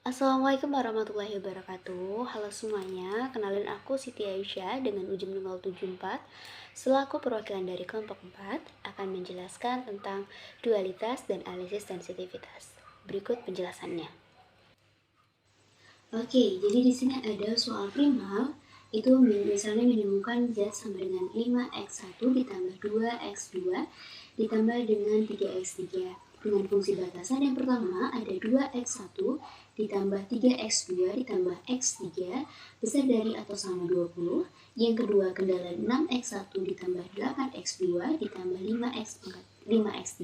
Assalamualaikum warahmatullahi wabarakatuh. Halo semuanya, kenalin aku Siti Aisyah dengan ujung 074. Selaku perwakilan dari kelompok 4 akan menjelaskan tentang dualitas dan analisis sensitivitas. Berikut penjelasannya. Oke, jadi di sini ada soal primal. Itu misalnya menemukan Z sama dengan 5x1 ditambah 2x2 ditambah dengan 3x3. Dengan fungsi batasan yang pertama ada 2x1 ditambah 3x2 ditambah x3 besar dari atau sama 20. Yang kedua kendala 6x1 ditambah 8x2 ditambah 5x3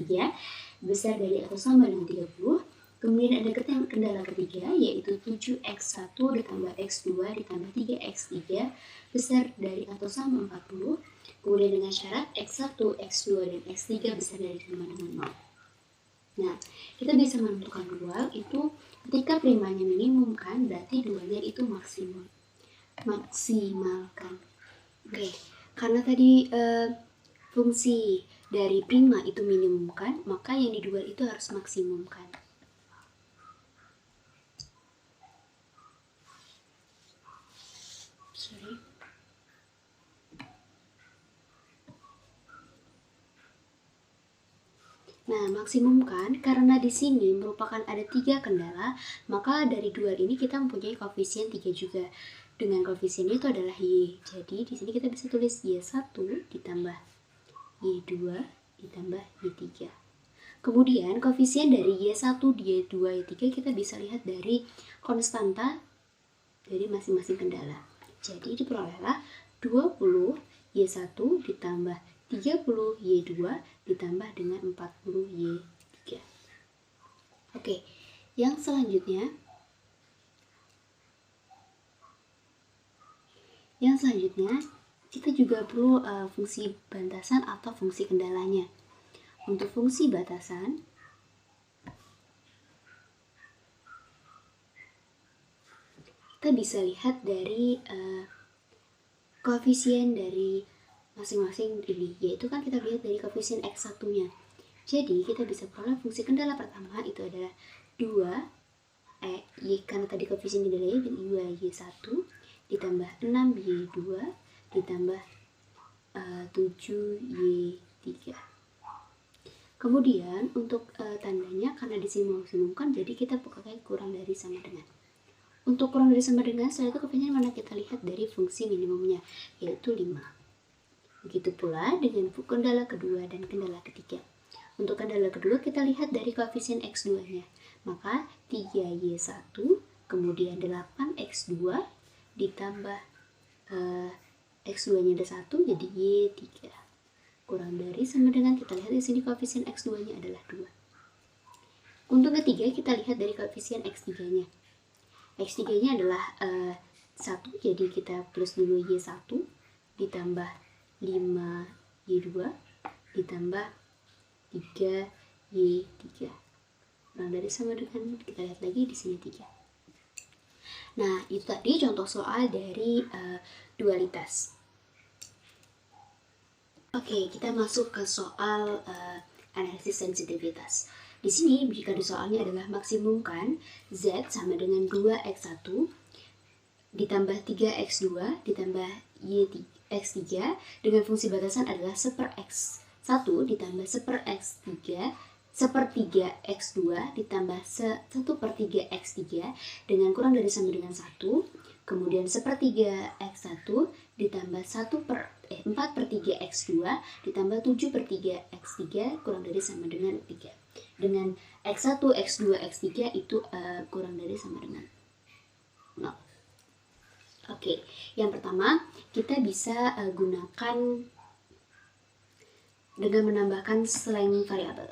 besar dari atau sama dengan 30. Kemudian ada kendala ketiga yaitu 7x1 ditambah x2 ditambah 3x3 besar dari atau sama 40. Kemudian dengan syarat x1, x2, dan x3 besar dari sama dengan 0. Nah, kita bisa menentukan dual itu ketika primanya minimum kan, berarti dualnya itu maksimalkan. Oke, karena tadi fungsi dari prima itu minimum kan, maka yang di dual itu harus maksimum kan. Nah, maksimum kan, karena di sini merupakan ada 3 kendala, maka dari dual ini kita mempunyai koefisien 3 juga. Dengan koefisien itu adalah Y. Jadi di sini kita bisa tulis Y1 ditambah Y2 ditambah Y3. Kemudian koefisien dari Y1, Y2, Y3 kita bisa lihat dari konstanta dari masing-masing kendala. Jadi diperolehlah 20 Y1 ditambah 30 Y2 ditambah dengan 40 Y3. Oke, yang selanjutnya kita juga perlu fungsi batasan atau fungsi kendalanya. Untuk fungsi batasan, kita bisa lihat dari koefisien dari masing-masing ini, yaitu kan kita lihat dari koefisien x1 nya. Jadi kita bisa peroleh fungsi kendala pertama itu adalah 2 Y, karena tadi koefisien kendalanya 2Y1 ditambah 6Y2 ditambah 7Y3. Kemudian untuk tandanya karena di sini maksimumkan, jadi kita pakai kurang dari sama dengan. Untuk kurang dari sama dengan, setelah itu koefisien mana kita lihat dari fungsi minimumnya, yaitu 5. Begitu pula dengan kendala kedua dan kendala ketiga. Untuk kendala kedua kita lihat dari koefisien x2-nya. Maka 3y1 kemudian 8x2 ditambah x2-nya ada 1 jadi y3. Kurang dari sama dengan, kita lihat di sini koefisien x2-nya adalah 2. Untuk ketiga kita lihat dari koefisien x3-nya. X3-nya adalah 1, jadi kita plus dulu Y1 ditambah 5Y2 ditambah 3Y3. Kurang dari sama dengan, kita lihat lagi di sini 3. Nah, itu tadi contoh soal dari dualitas. Oke, kita masuk ke soal analisis sensitivitas. Di sini jika di soalnya adalah maksimumkan Z sama dengan 2x1 ditambah 3x2 ditambah x3 dengan fungsi batasan adalah 1/x1 ditambah 1/x3 1/3x2 ditambah 1/3x3 dengan kurang dari sama dengan 1. Kemudian 1/3x1 ditambah 4/3x2 ditambah 7/3x3 kurang dari sama dengan 3. Dengan x1, x2, x3 itu kurang dari sama dengan 0. Oke, yang pertama kita bisa gunakan dengan menambahkan slang variabel.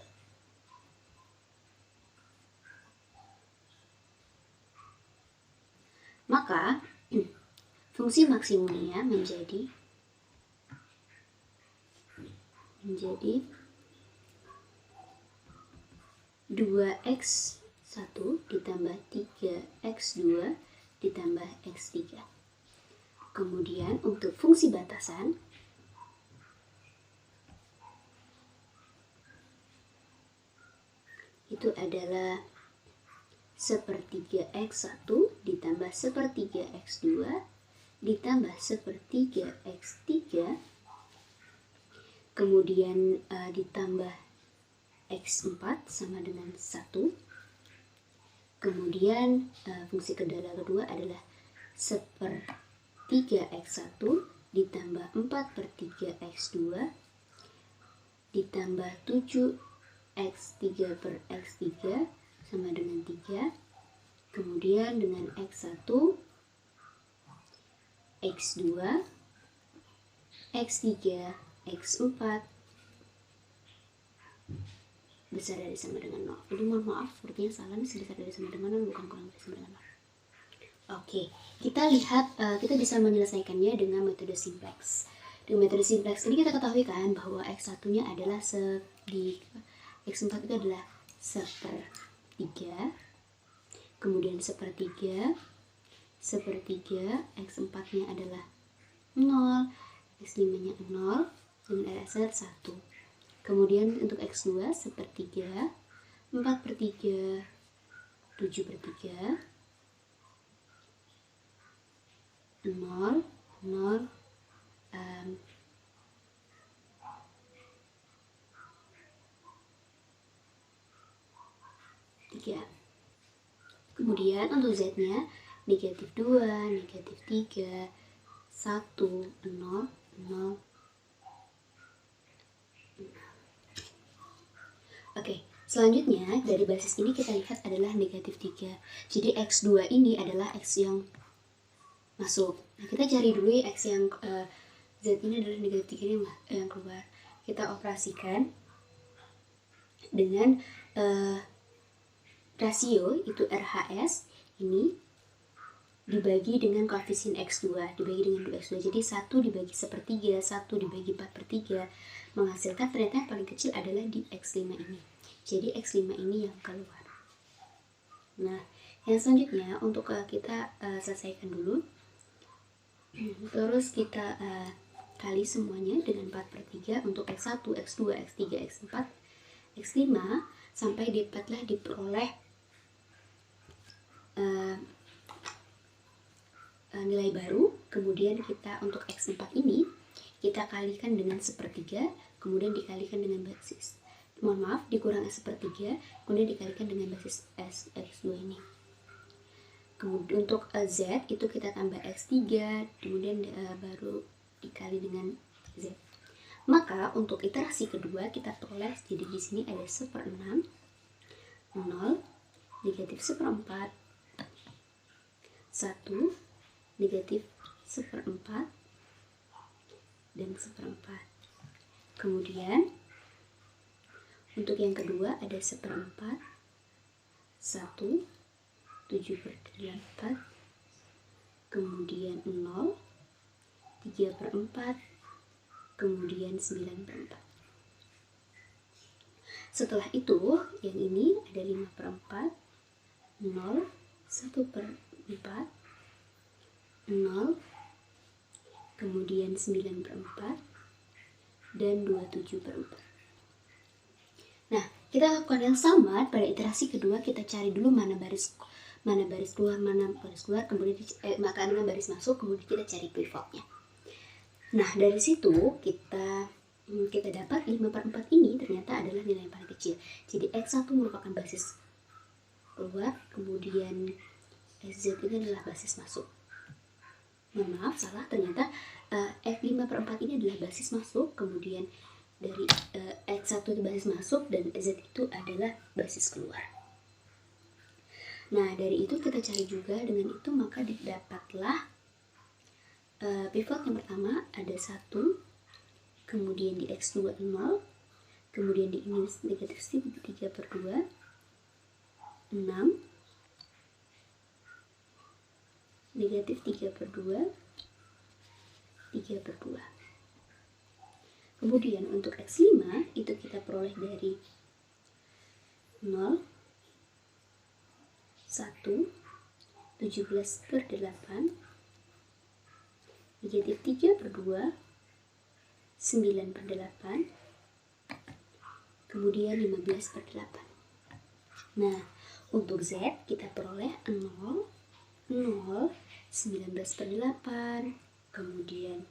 Maka fungsi maksimumnya menjadi 2x1 ditambah 3x2 ditambah x3. Kemudian untuk fungsi batasan itu adalah sepertiga X1 ditambah sepertiga X2 ditambah sepertiga X3, kemudian ditambah X4 sama dengan 1. Kemudian fungsi kedua adalah sepertiga X1 ditambah 4/3 X2 ditambah 7x3 per X3 sama dengan 3. Kemudian dengan X1, X2, X3, X4 besar dari sama dengan 0. Jadi mohon maaf, sepertinya salah nih, besar dari sama dengan 0 bukan kurang dari sama dengan 0. Oke, kita lihat, kita bisa menyelesaikannya dengan metode simplex. Dengan metode simplex ini kita ketahui kan bahwa X1-nya adalah X4 itu adalah sepertiga, kemudian sepertiga, X4-nya adalah 0, X5-nya 0, dengan RSR 1. Kemudian untuk X2 sepertiga, 4/3, 7/3, 0, 0, 3. Kemudian untuk Z-nya negatif 2, negatif 3, 1, 0, 0. Oke, selanjutnya dari basis ini kita lihat adalah negatif 3. Jadi X2 ini adalah X yang masuk. Nah, kita cari dulu ya X yang Z ini adalah negatif 3 ini yang keluar. Kita operasikan dengan rasio itu RHS ini dibagi dengan koefisien X2, dibagi dengan 2X2. Jadi 1 dibagi sepertiga, 1 dibagi 4/3 menghasilkan ternyata yang paling kecil adalah di X5 ini. Jadi X5 ini yang keluar. Nah, yang selanjutnya untuk kita selesaikan dulu. Terus kita kali semuanya dengan 4/3 untuk X1, X2, X3, X4, X5 sampai dapatlah diperoleh nilai baru. Kemudian kita untuk X4 ini kita kalikan dengan sepertiga, kemudian dikalikan dengan basis, mohon maaf, dikurang sepertiga, kemudian dikalikan dengan basis X2 ini. Kemudian untuk Z itu kita tambah X3, kemudian baru dikali dengan Z. Maka untuk iterasi kedua kita peroleh, jadi di sini ada 1/6, 0, negatif 1/4, 1, negatif 1/4, dan 1/4. Kemudian untuk yang kedua ada 1/4, 1, 7/8, kemudian 0, 3/4, kemudian 9/4. Setelah itu yang ini ada 5/4, 0, 1/4, 0, kemudian 9/4, dan 27/4. Nah, kita lakukan yang sama pada iterasi kedua. Kita cari dulu mana baris keluar, kemudian maka mana baris masuk, kemudian kita cari pivotnya. Nah, dari situ kita dapat 5/4 ini ternyata adalah nilai yang paling kecil. Jadi X1 merupakan basis keluar, kemudian Z ini adalah basis masuk. Mohon maaf, salah, ternyata F5/4 ini adalah basis masuk, kemudian dari X1 itu basis masuk dan Z itu adalah basis keluar. Nah, dari itu kita cari juga, dengan itu maka didapatlah pivot yang pertama ada 1, kemudian di X2 0, kemudian di ini negatif 3/2, 6, negatif 3/2, 3/2. Kemudian untuk X5 itu kita peroleh dari 0, 1, 17/8, negatif 3/2, 9/8, kemudian 15/8. Nah, Untuk Z kita peroleh 0, 0, 19 per 8, kemudian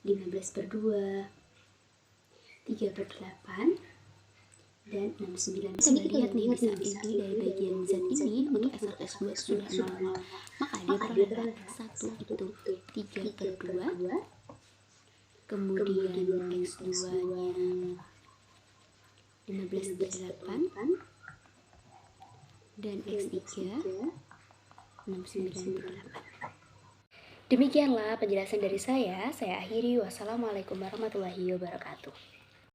15 per 2, 3 per 8, dan 69. Kita lihat nih di saat ini dari bagian Z ini untuk X1, X2 sudah 0, maka dia peroleh X1 itu 3 per 2, kemudian X2 nya 15 per 8, dan X3 69 per 8. Demikianlah penjelasan dari saya akhiri. Wassalamualaikum warahmatullahi wabarakatuh.